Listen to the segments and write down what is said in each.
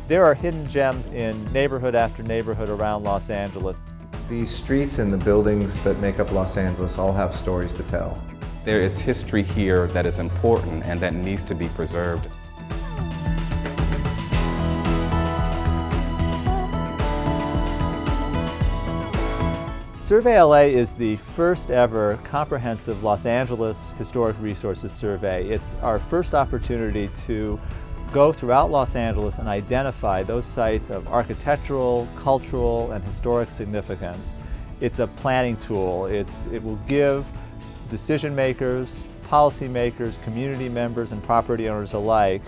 There are hidden gems in neighborhood after neighborhood around Los Angeles. These streets and the buildings that make up Los Angeles all have stories to tell. There is history here that is important and that needs to be preserved. SurveyLA is the first ever comprehensive Los Angeles historic resources survey. It's our first opportunity to go throughout Los Angeles and identify those sites of architectural, cultural, and historic significance. It's a planning tool. It will give decision makers, policy makers, community members, and property owners alike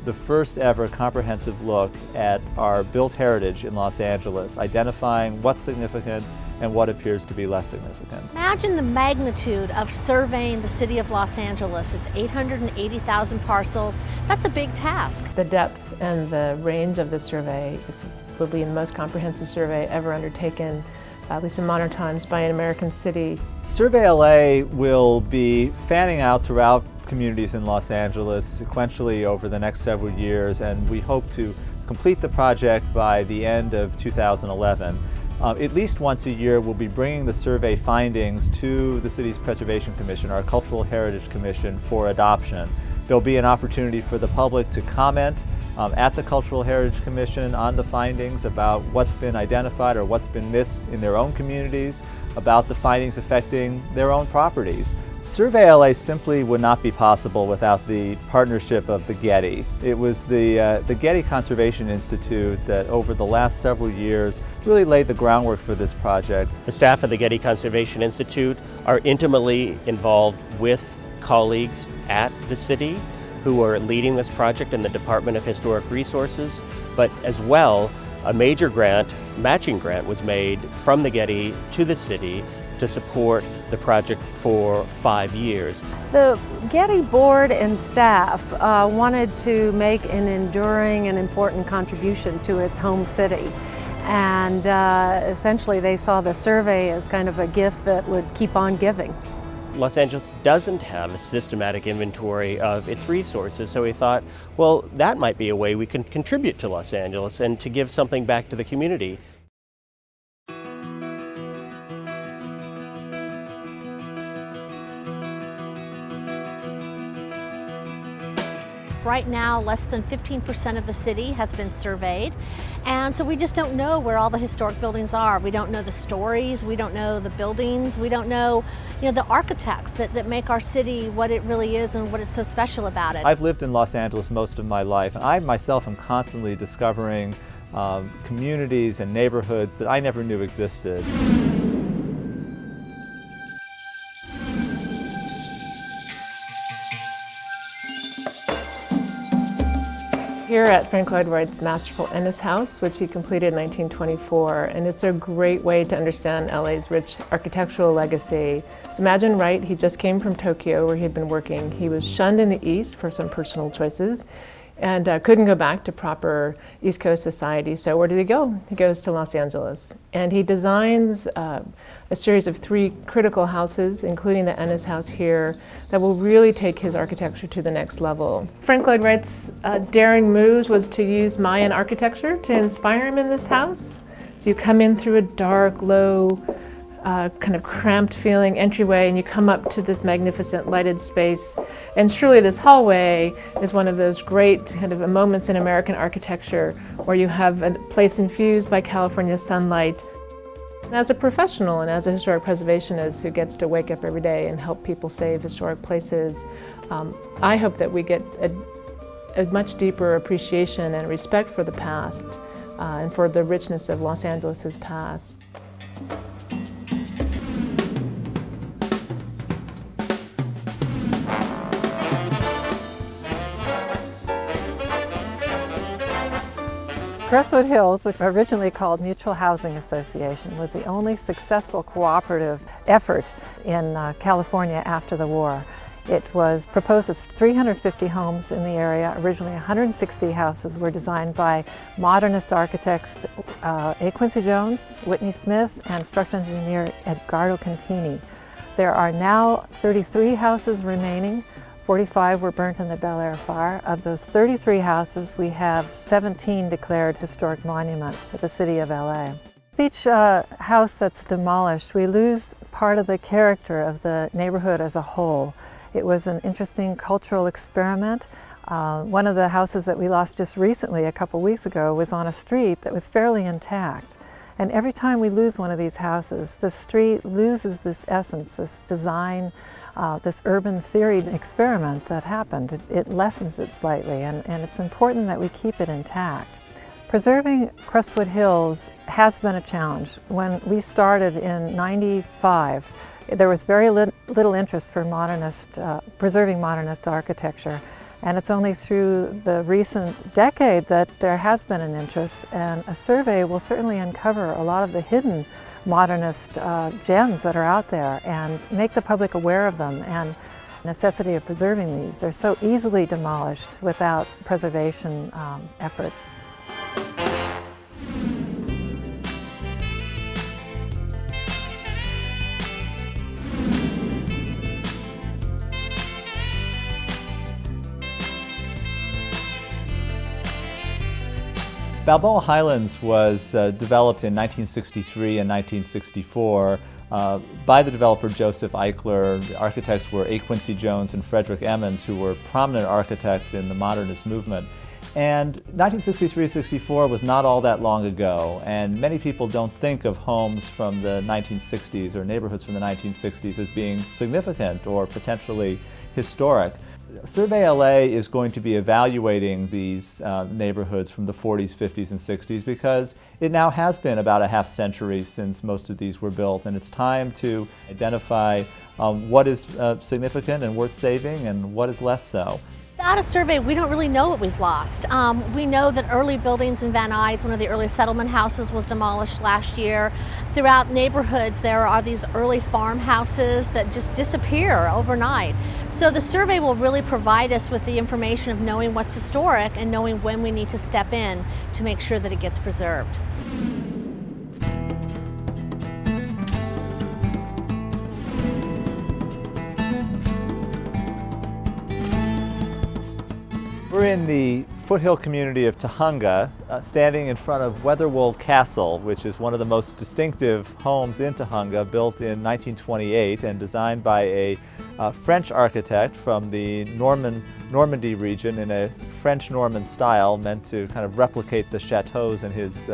the first ever comprehensive look at our built heritage in Los Angeles, identifying what's significant and what appears to be less significant. Imagine the magnitude of surveying the city of Los Angeles. It's 880,000 parcels. That's a big task. The depth and the range of the survey, it will be the most comprehensive survey ever undertaken, at least in modern times, by an American city. SurveyLA will be fanning out throughout communities in Los Angeles sequentially over the next several years, and we hope to complete the project by the end of 2011. At least once a year, we'll be bringing the survey findings to the city's Preservation Commission, our Cultural Heritage Commission, for adoption. There'll be an opportunity for the public to comment at the Cultural Heritage Commission on the findings about what's been identified or what's been missed in their own communities, about the findings affecting their own properties. SurveyLA simply would not be possible without the partnership of the Getty. It was the Getty Conservation Institute that over the last several years really laid the groundwork for this project. The staff of the Getty Conservation Institute are intimately involved with colleagues at the city who are leading this project in the Department of Historic Resources, but as well, a major grant, matching grant, was made from the Getty to the city to support the project for 5 years. The Getty board and staff wanted to make an enduring and important contribution to its home city. And essentially they saw the survey as kind of a gift that would keep on giving. Los Angeles doesn't have a systematic inventory of its resources, so we thought, well, that might be a way we can contribute to Los Angeles and to give something back to the community. Right now, less than 15% of the city has been surveyed, and so we just don't know where all the historic buildings are. We don't know the stories, we don't know the buildings, we don't know, the architects that make our city what it really is and what is so special about it. I've lived in Los Angeles most of my life, and I myself am constantly discovering communities and neighborhoods that I never knew existed. Here at Frank Lloyd Wright's masterful Ennis House, which he completed in 1924, and it's a great way to understand LA's rich architectural legacy. So imagine Wright, he just came from Tokyo where he'd been working. He was shunned in the East for some personal choices and couldn't go back to proper East Coast society. So where did he go? He goes to Los Angeles. And he designs a series of 3 critical houses, including the Ennis House here, that will really take his architecture to the next level. Frank Lloyd Wright's daring moves was to use Mayan architecture to inspire him in this house. So you come in through a dark, low, kind of cramped feeling entryway, and you come up to this magnificent lighted space. And surely this hallway is one of those great kind of moments in American architecture where you have a place infused by California sunlight. And as a professional and as a historic preservationist who gets to wake up every day and help people save historic places, I hope that we get a much deeper appreciation and respect for the past and for the richness of Los Angeles' past. Crestwood Hills, which was originally called Mutual Housing Association, was the only successful cooperative effort in California after the war. It was proposed as 350 homes in the area. Originally 160 houses were designed by modernist architects A. Quincy Jones, Whitney Smith, and structural engineer Edgardo Contini. There are now 33 houses remaining, 45 were burnt in the Bel Air fire. Of those 33 houses, we have 17 declared historic monument for the city of LA. Each house that's demolished, we lose part of the character of the neighborhood as a whole. It was an interesting cultural experiment. One of the houses that we lost just recently, a couple weeks ago, was on a street that was fairly intact. And every time we lose one of these houses, the street loses this essence, this design, this urban theory experiment that happened. It lessens it slightly, and it's important that we keep it intact. Preserving Crestwood Hills has been a challenge. When we started in '95, there was very little interest for preserving modernist architecture. And it's only through the recent decade that there has been an interest, and a survey will certainly uncover a lot of the hidden modernist gems that are out there and make the public aware of them and the necessity of preserving these. They're so easily demolished without preservation efforts. Balboa Highlands was developed in 1963 and 1964 by the developer Joseph Eichler. The architects were A. Quincy Jones and Frederick Emmons, who were prominent architects in the modernist movement. And 1963-64 was not all that long ago, and many people don't think of homes from the 1960s or neighborhoods from the 1960s as being significant or potentially historic. SurveyLA is going to be evaluating these neighborhoods from the 40s, 50s, and 60s because it now has been about a half century since most of these were built, and it's time to identify what is significant and worth saving and what is less so. Without a survey, we don't really know what we've lost. We know that early buildings in Van Nuys, one of the early settlement houses, was demolished last year. Throughout neighborhoods, there are these early farmhouses that just disappear overnight. So the survey will really provide us with the information of knowing what's historic and knowing when we need to step in to make sure that it gets preserved. We're in the foothill community of Tujunga, standing in front of Weatherwold Castle, which is one of the most distinctive homes in Tujunga, built in 1928 and designed by a French architect from the Normandy region in a French-Norman style meant to kind of replicate the chateaus in his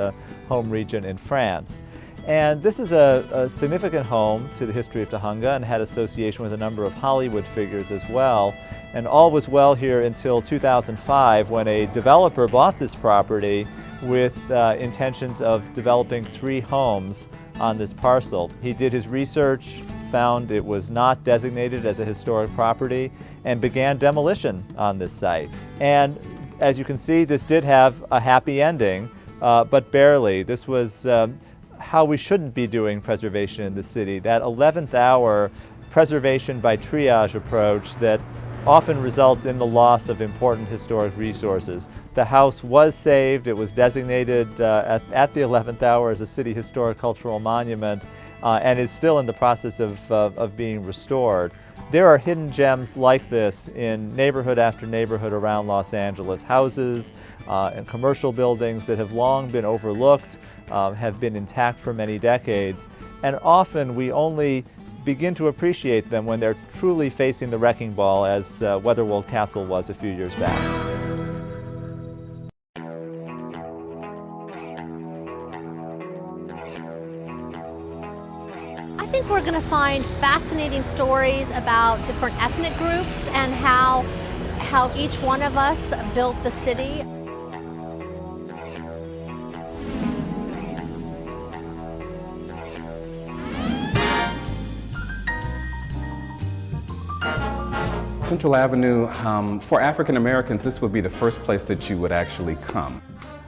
home region in France. And this is a significant home to the history of Tujunga and had association with a number of Hollywood figures as well. And all was well here until 2005 when a developer bought this property with intentions of developing 3 homes on this parcel. He did his research, found it was not designated as a historic property, and began demolition on this site. And as you can see, this did have a happy ending, but barely. This was how we shouldn't be doing preservation in the city. That 11th hour preservation by triage approach that often results in the loss of important historic resources. The house was saved. It was designated at the 11th hour as a city historic cultural monument and is still in the process of being restored. There are hidden gems like this in neighborhood after neighborhood around Los Angeles. Houses and commercial buildings that have long been overlooked, have been intact for many decades, and often we only begin to appreciate them when they're truly facing the wrecking ball, as Weatherwold Castle was a few years back. I think we're going to find fascinating stories about different ethnic groups and how each one of us built the city. Central Avenue, for African Americans, this would be the first place that you would actually come.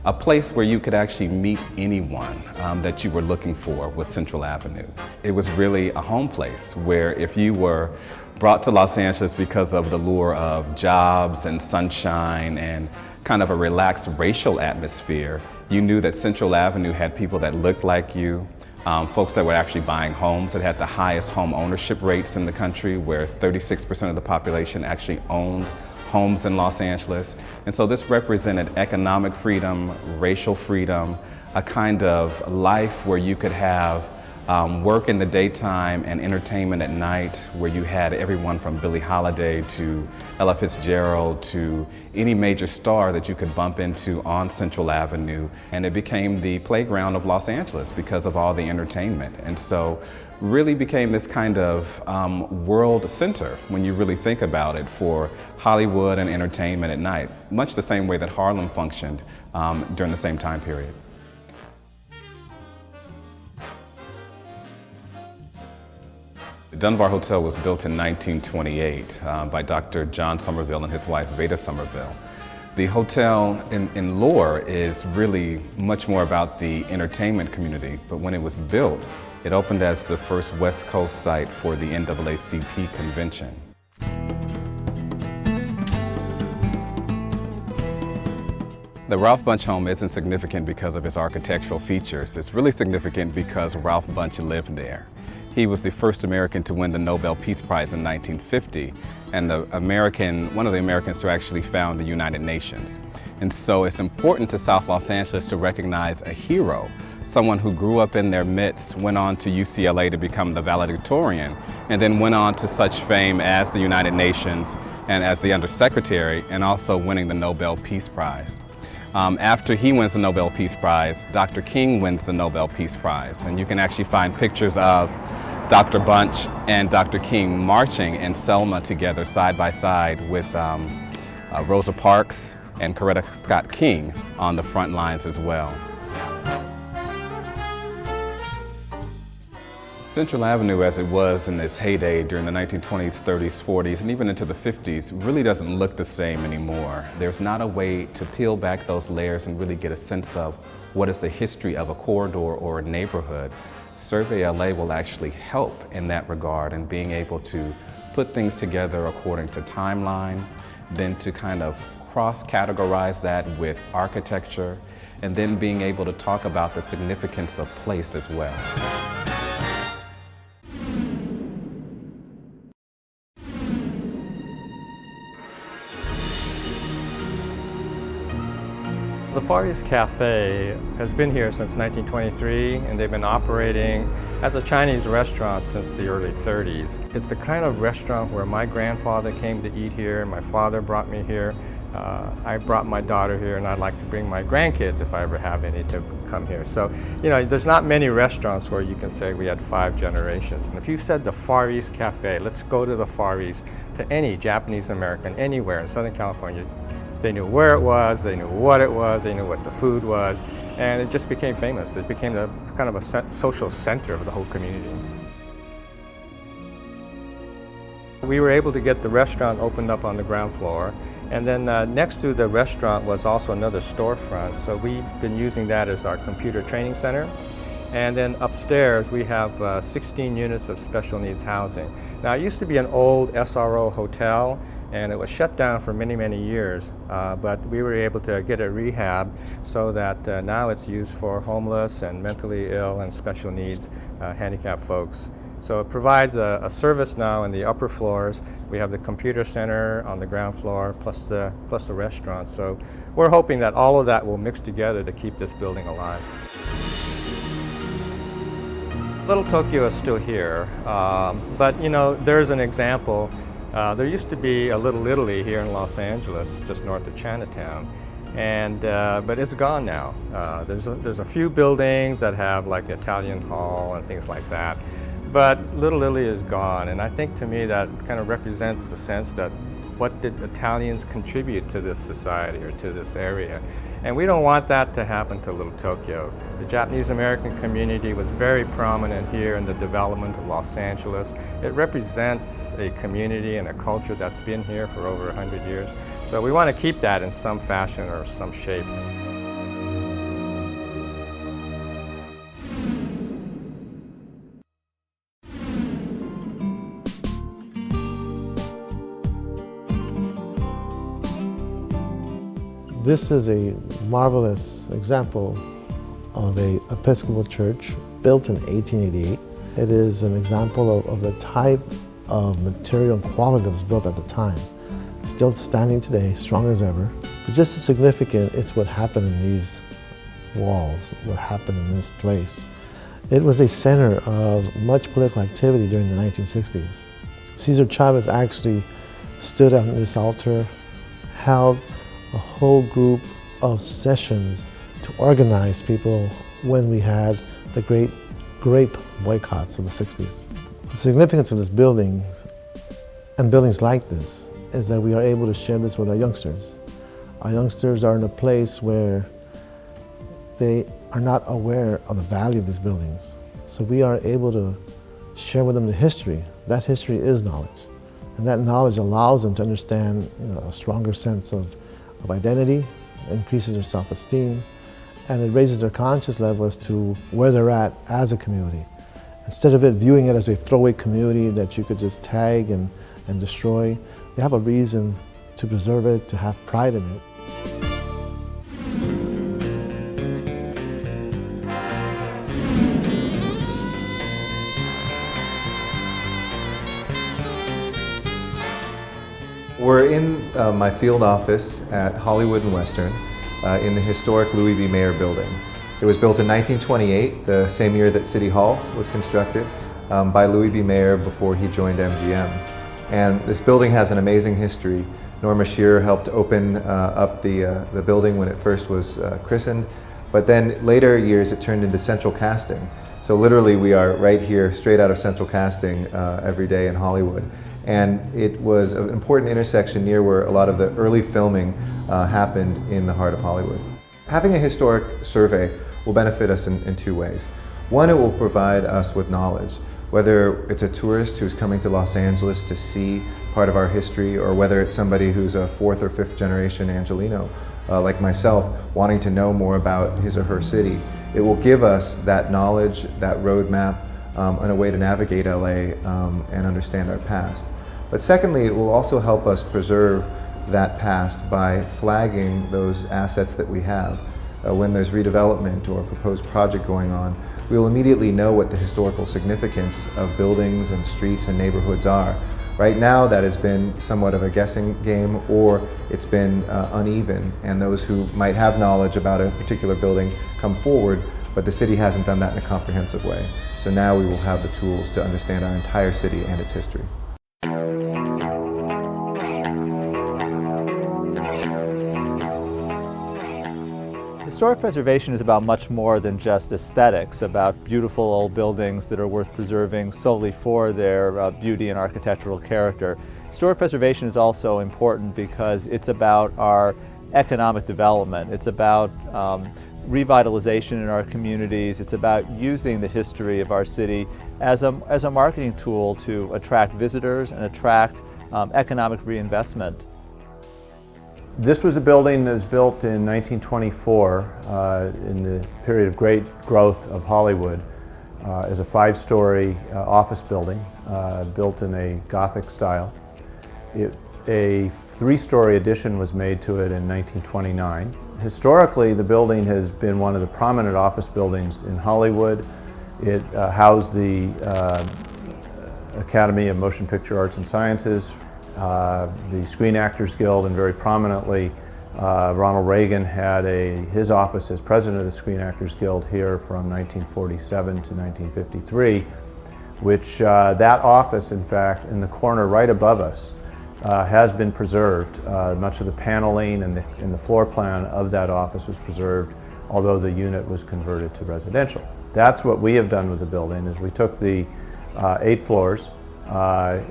A place where you could actually meet anyone that you were looking for was Central Avenue. It was really a home place where if you were brought to Los Angeles because of the lure of jobs and sunshine and kind of a relaxed racial atmosphere, you knew that Central Avenue had people that looked like you, folks that were actually buying homes. It had the highest home ownership rates in the country, where 36% of the population actually owned homes in Los Angeles. And so this represented economic freedom, racial freedom, a kind of life where you could have work in the daytime and entertainment at night, where you had everyone from Billie Holiday to Ella Fitzgerald to any major star that you could bump into on Central Avenue. And it became the playground of Los Angeles because of all the entertainment. And so really became this kind of world center, when you really think about it, for Hollywood and entertainment at night, much the same way that Harlem functioned during the same time period. The Dunbar Hotel was built in 1928 by Dr. John Somerville and his wife Veda Somerville. The hotel in lore is really much more about the entertainment community, but when it was built, it opened as the first West Coast site for the NAACP convention. The Ralph Bunche home isn't significant because of its architectural features. It's really significant because Ralph Bunche lived there. He was the first American to win the Nobel Peace Prize in 1950, and one of the Americans to actually found the United Nations. And so it's important to South Los Angeles to recognize a hero, someone who grew up in their midst, went on to UCLA to become the valedictorian, and then went on to such fame as the United Nations and as the Undersecretary, and also winning the Nobel Peace Prize. After he wins the Nobel Peace Prize, Dr. King wins the Nobel Peace Prize. And you can actually find pictures of Dr. Bunche and Dr. King marching in Selma together side by side with Rosa Parks and Coretta Scott King on the front lines as well. Central Avenue, as it was in its heyday during the 1920s, 30s, 40s, and even into the 50s, really doesn't look the same anymore. There's not a way to peel back those layers and really get a sense of what is the history of a corridor or a neighborhood. SurveyLA will actually help in that regard, and being able to put things together according to timeline, then to kind of cross-categorize that with architecture, and then being able to talk about the significance of place as well. The Far East Cafe has been here since 1923, and they've been operating as a Chinese restaurant since the early 30s. It's the kind of restaurant where my grandfather came to eat here, my father brought me here, I brought my daughter here, and I'd like to bring my grandkids, if I ever have any, to come here. So, you know, there's not many restaurants where you can say we had 5 generations. And if you said the Far East Cafe, let's go to the Far East, to any Japanese American anywhere in Southern California, they knew where it was, they knew what it was, they knew what the food was, and it just became famous. It became the kind of a social center of the whole community. We were able to get the restaurant opened up on the ground floor, and then next to the restaurant was also another storefront, so we've been using that as our computer training center. And then upstairs we have 16 units of special needs housing. Now it used to be an old SRO hotel, and it was shut down for many, many years, but we were able to get a rehab so that now it's used for homeless and mentally ill and special needs handicapped folks. So it provides a service now in the upper floors. We have the computer center on the ground floor plus the restaurant. So we're hoping that all of that will mix together to keep this building alive. Little Tokyo is still here, but you know, there's an example. There used to be a Little Italy here in Los Angeles, just north of Chinatown, and but it's gone now. There's a few buildings that have like the Italian Hall and things like that, but Little Italy is gone, and I think to me that kind of represents the sense that what did Italians contribute to this society or to this area? And we don't want that to happen to Little Tokyo. The Japanese American community was very prominent here in the development of Los Angeles. It represents a community and a culture that's been here for over 100 years. So we want to keep that in some fashion or some shape. This is a marvelous example of an Episcopal church built in 1888. It is an example of the type of material and quality that was built at the time. It's still standing today, strong as ever. But just as significant, it's what happened in these walls, what happened in this place. It was a center of much political activity during the 1960s. Cesar Chavez actually stood on this altar, held a whole group of sessions to organize people when we had the great grape boycotts of the 60s. The significance of this building and buildings like this is that we are able to share this with our youngsters. Our youngsters are in a place where they are not aware of the value of these buildings. So we are able to share with them the history. That history is knowledge. And that knowledge allows them to understand a stronger sense of identity, increases their self-esteem, and it raises their conscious level as to where they're at as a community. Instead of it viewing it as a throwaway community that you could just tag and destroy, they have a reason to preserve it, to have pride in it. We're in my field office at Hollywood and Western in the historic Louis B. Mayer building. It was built in 1928, the same year that City Hall was constructed, by Louis B. Mayer before he joined MGM. And this building has an amazing history. Norma Shearer helped open up the building when it first was christened, but then later years it turned into central casting. So literally we are right here, straight out of central casting every day in Hollywood. And it was an important intersection near where a lot of the early filming happened in the heart of Hollywood. Having a historic survey will benefit us in two ways. One, it will provide us with knowledge, whether it's a tourist who's coming to Los Angeles to see part of our history, or whether it's somebody who's a 4th or 5th generation Angelino, like myself, wanting to know more about his or her city. It will give us that knowledge, that roadmap, and a way to navigate LA and understand our past. But secondly, it will also help us preserve that past by flagging those assets that we have. When there's redevelopment or a proposed project going on, we will immediately know what the historical significance of buildings and streets and neighborhoods are. Right now, that has been somewhat of a guessing game, or it's been uneven, and those who might have knowledge about a particular building come forward, but the city hasn't done that in a comprehensive way. So now we will have the tools to understand our entire city and its history. Historic preservation is about much more than just aesthetics, about beautiful old buildings that are worth preserving solely for their beauty and architectural character. Historic preservation is also important because it's about our economic development. It's about revitalization in our communities. It's about using the history of our city as a marketing tool to attract visitors and attract economic reinvestment. This was a building that was built in 1924 in the period of great growth of Hollywood as a 5-story office building built in a Gothic style. A 3-story addition was made to it in 1929. Historically, the building has been one of the prominent office buildings in Hollywood. It housed the Academy of Motion Picture Arts and Sciences, the Screen Actors Guild, and very prominently Ronald Reagan had his office as president of the Screen Actors Guild here from 1947 to 1953, which that office, in fact, in the corner right above us, has been preserved. Much of the paneling and the floor plan of that office was preserved, although the unit was converted to residential. That's what we have done with the building, is we took the 8 floors,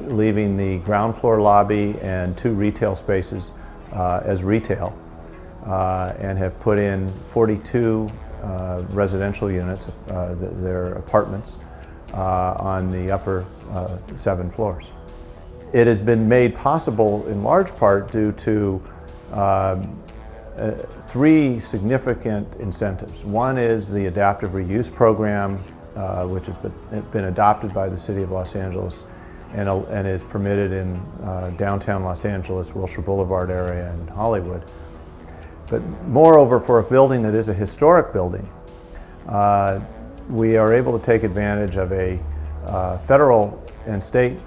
leaving the ground floor lobby and 2 retail spaces as retail, and have put in 42 residential units, they're apartments, on the upper 7 floors. It has been made possible in large part due to 3 significant incentives. One is the adaptive reuse program, which has been adopted by the City of Los Angeles and is permitted in downtown Los Angeles, Wilshire Boulevard area, and Hollywood. But moreover, for a building that is a historic building, we are able to take advantage of a federal and state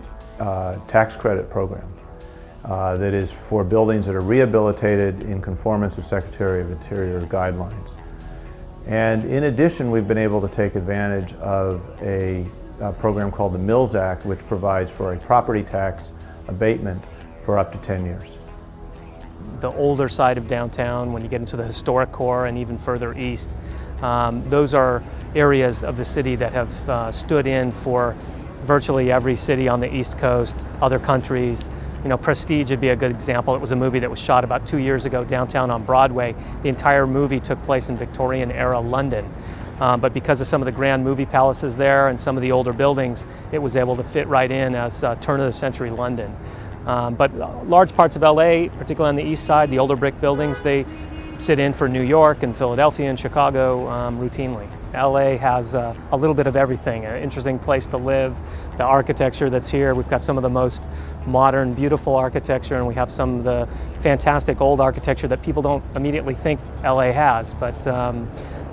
tax credit program that is for buildings that are rehabilitated in conformance with Secretary of Interior guidelines. And in addition, we've been able to take advantage of a program called the Mills Act, which provides for a property tax abatement for up to 10 years. The older side of downtown, when you get into the historic core and even further east, those are areas of the city that have stood in for virtually every city on the East Coast, other countries. You know, Prestige would be a good example. It was a movie that was shot about 2 years ago downtown on Broadway. The entire movie took place in Victorian-era London. But because of some of the grand movie palaces there and some of the older buildings, it was able to fit right in as turn-of-the-century London. But large parts of LA, particularly on the east side, the older brick buildings, they sit in for New York and Philadelphia and Chicago routinely. LA has a little bit of everything, an interesting place to live, the architecture that's here. We've got some of the most modern, beautiful architecture, and we have some of the fantastic old architecture that people don't immediately think LA has. But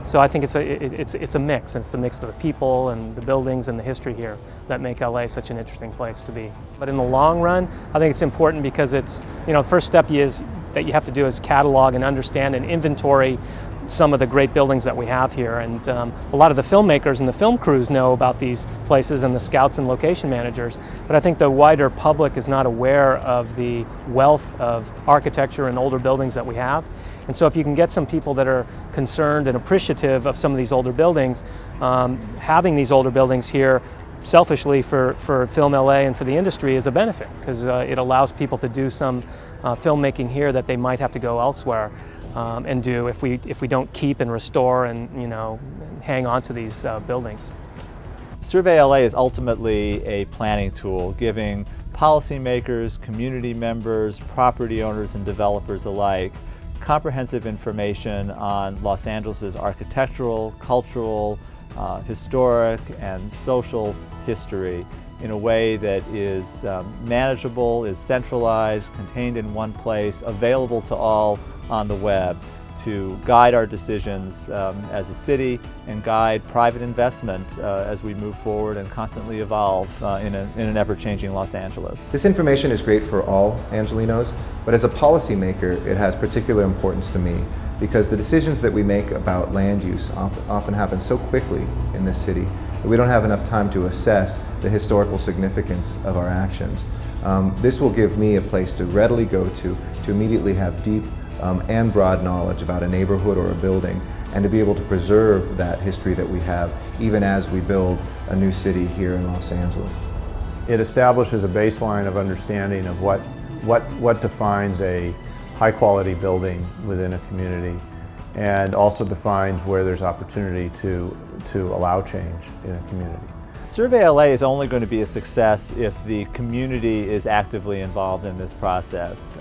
so I think it's a mix. It's the mix of the people and the buildings and the history here that make LA such an interesting place to be. But in the long run, I think it's important because it's, you know, the first step that you have to do is catalog and understand and inventory some of the great buildings that we have here. And a lot of the filmmakers and the film crews know about these places, and the scouts and location managers, but I think the wider public is not aware of the wealth of architecture and older buildings that we have. And so if you can get some people that are concerned and appreciative of some of these older buildings, having these older buildings here selfishly for Film LA and for the industry is a benefit, because it allows people to do some filmmaking here that they might have to go elsewhere and do if we don't keep and restore and, you know, hang on to these buildings. SurveyLA is ultimately a planning tool giving policymakers, community members, property owners and developers alike comprehensive information on Los Angeles' architectural, cultural, historic and social history in a way that is manageable, is centralized, contained in one place, available to all on the web to guide our decisions as a city and guide private investment as we move forward and constantly evolve in an ever-changing Los Angeles. This information is great for all Angelinos, but as a policymaker, it has particular importance to me because the decisions that we make about land use often happen so quickly in this city that we don't have enough time to assess the historical significance of our actions. This will give me a place to readily go to immediately have deep and broad knowledge about a neighborhood or a building, and to be able to preserve that history that we have even as we build a new city here in Los Angeles. It establishes a baseline of understanding of what defines a high-quality building within a community, and also defines where there's opportunity to allow change in a community. SurveyLA is only going to be a success if the community is actively involved in this process.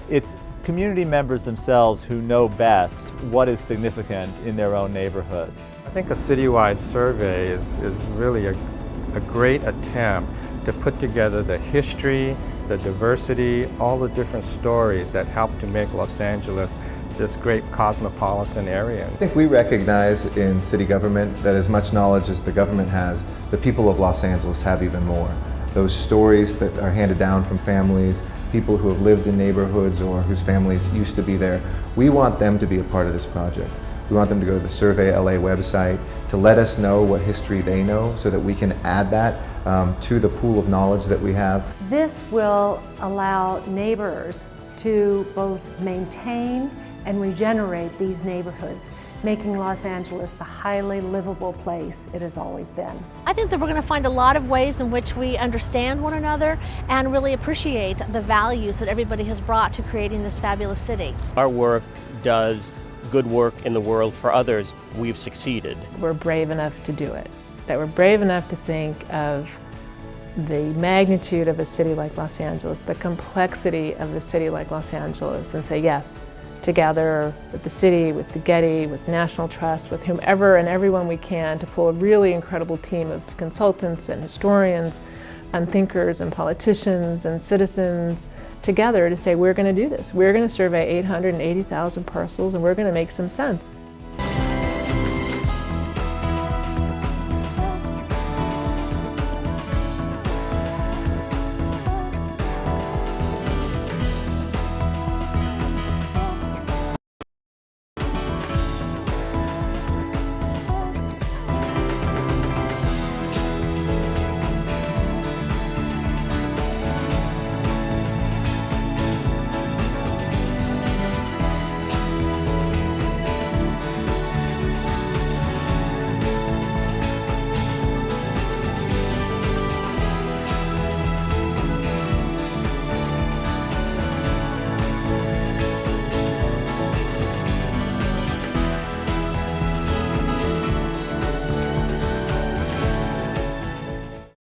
It's community members themselves who know best what is significant in their own neighborhood. I think a citywide survey is really a great attempt to put together the history, the diversity, all the different stories that help to make Los Angeles this great cosmopolitan area. I think we recognize in city government that as much knowledge as the government has, the people of Los Angeles have even more. Those stories that are handed down from families, people who have lived in neighborhoods or whose families used to be there, we want them to be a part of this project. We want them to go to the SurveyLA website to let us know what history they know so that we can add that to the pool of knowledge that we have. This will allow neighbors to both maintain and regenerate these neighborhoods, making Los Angeles the highly livable place it has always been. I think that we're going to find a lot of ways in which we understand one another and really appreciate the values that everybody has brought to creating this fabulous city. Our work does good work in the world for others. We've succeeded. We're brave enough to do it, that we're brave enough to think of the magnitude of a city like Los Angeles, the complexity of a city like Los Angeles, and say yes, together with the city, with the Getty, with National Trust, with whomever and everyone we can to pull a really incredible team of consultants and historians and thinkers and politicians and citizens together to say we're going to do this. We're going to survey 880,000 parcels and we're going to make some sense.